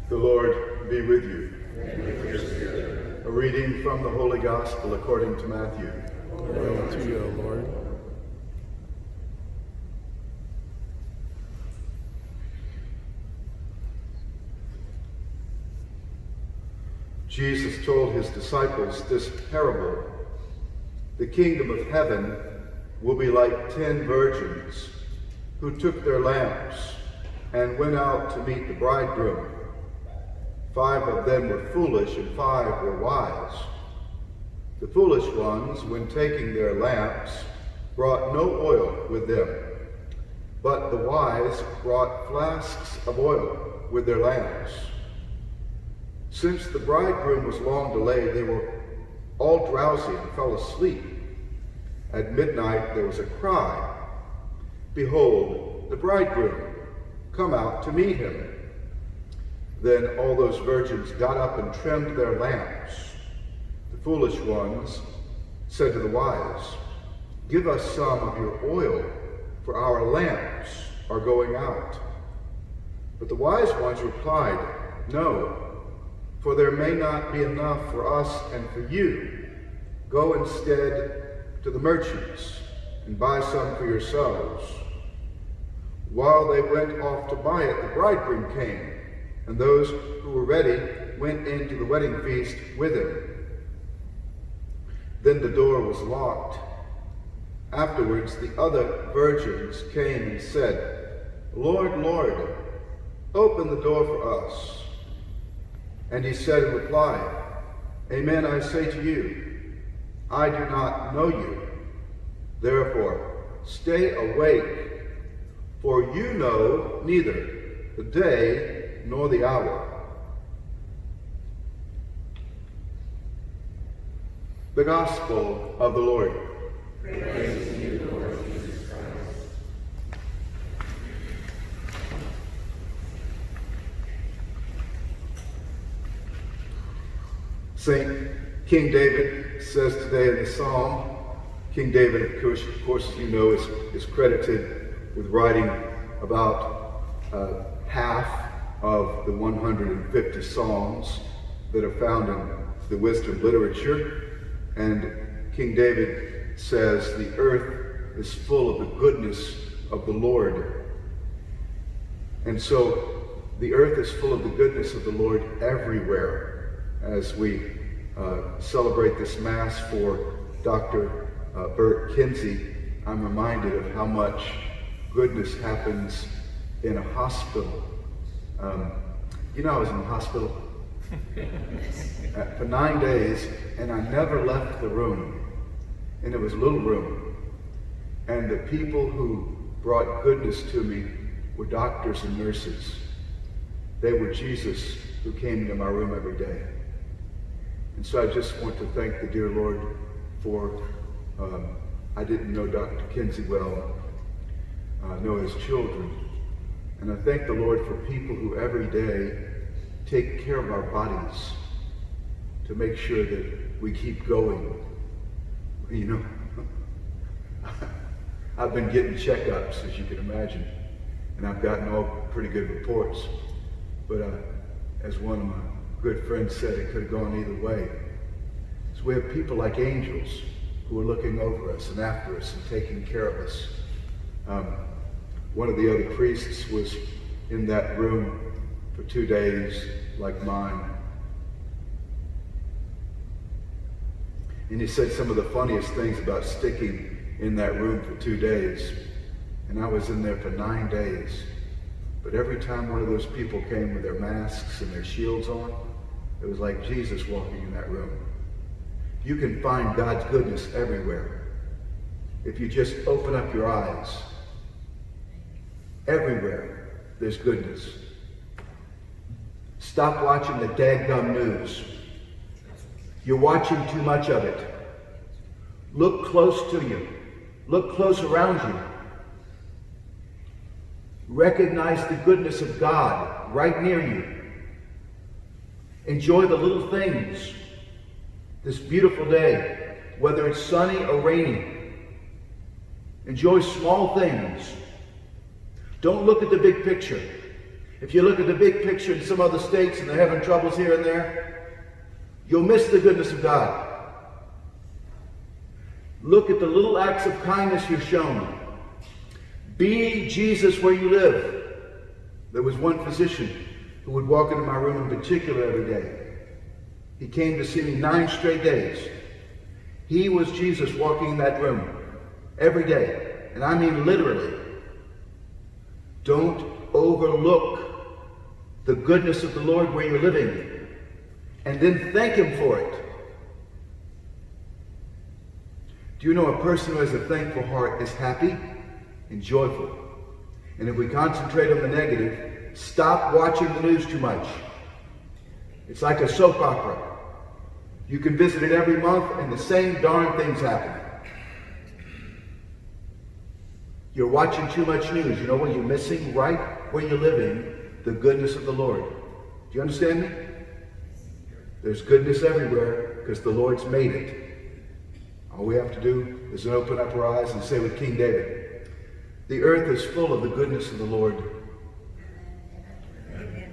The Lord be with you. And with your spirit. A reading from the Holy Gospel according to Matthew. Glory to you, O Lord. Jesus told his disciples this parable. The kingdom of heaven will be like 10 virgins who took their lamps and went out to meet the bridegroom. 5 of them were foolish and 5 were wise. The foolish ones, when taking their lamps, brought no oil with them, but the wise brought flasks of oil with their lamps. Since the bridegroom was long delayed, they were all drowsy and fell asleep. At midnight there was a cry, "Behold, the bridegroom, come out to meet him." Then all those virgins got up and trimmed their lamps. The foolish ones said to the wise, "Give us some of your oil, for our lamps are going out." But the wise ones replied, "No, for there may not be enough for us and for you. Go instead to the merchants and buy some for yourselves." While they went off to buy it, the bridegroom came, and those who were ready went into the wedding feast with him. Then the door was locked. Afterwards, the other virgins came and said, "Lord, Lord, open the door for us." And he said in reply, "Amen, I say to you, I do not know you. Therefore, stay awake, for you know neither the day nor the hour." The Gospel of the Lord. Praise to you, Lord Jesus Christ. King David says today in the Psalm, King David, of course, as you know, is credited with writing about half of the 150 Psalms that are found in the wisdom literature. And King David says, "The earth is full of the goodness of the Lord." And so the earth is full of the goodness of the Lord everywhere. As we celebrate this Mass for Dr. Bert Kinsey, I'm reminded of how much goodness happens in a hospital. I was in the hospital for 9 days, and I never left the room. And it was a little room. And the people who brought goodness to me were doctors and nurses. They were Jesus who came into my room every day. And so I just want to thank the dear Lord for, I didn't know Dr. Kinsey well, I know his children. And I thank the Lord for people who every day take care of our bodies to make sure that we keep going. I've been getting checkups, as you can imagine, and I've gotten all pretty good reports. But as one of my good friends said, it could have gone either way. So we have people like angels who are looking over us and after us and taking care of us. One of the other priests was in that room for 2 days, like mine. And he said some of the funniest things about sticking in that room for 2 days. And I was in there for 9 days. But every time one of those people came with their masks and their shields on, it was like Jesus walking in that room. You can find God's goodness everywhere if you just open up your eyes. Everywhere there's goodness. Stop watching the dadgum news. You're watching too much of it. Look close to you. Look close around you. Recognize the goodness of God right near you. Enjoy the little things this beautiful day, whether it's sunny or rainy. Enjoy small things. Don't look at the big picture. If you look at the big picture in some other states and they're having troubles here and there, you'll miss the goodness of God. Look at the little acts of kindness you're shown. Be Jesus where you live. There was one physician who would walk into my room in particular every day. He came to see me 9 straight days. He was Jesus walking in that room every day. And I mean literally. Don't overlook the goodness of the Lord where you're living. And then thank Him for it. Do you know a person who has a thankful heart is happy and joyful? And if we concentrate on the negative, stop watching the news too much. It's like a soap opera. You can visit it every month and the same darn things happen. You're watching too much news. You know what you're missing? Right where you're living, the goodness of the Lord. Do you understand me? There's goodness everywhere because the Lord's made it. All we have to do is open up our eyes and say with King David, the earth is full of the goodness of the Lord. Amen.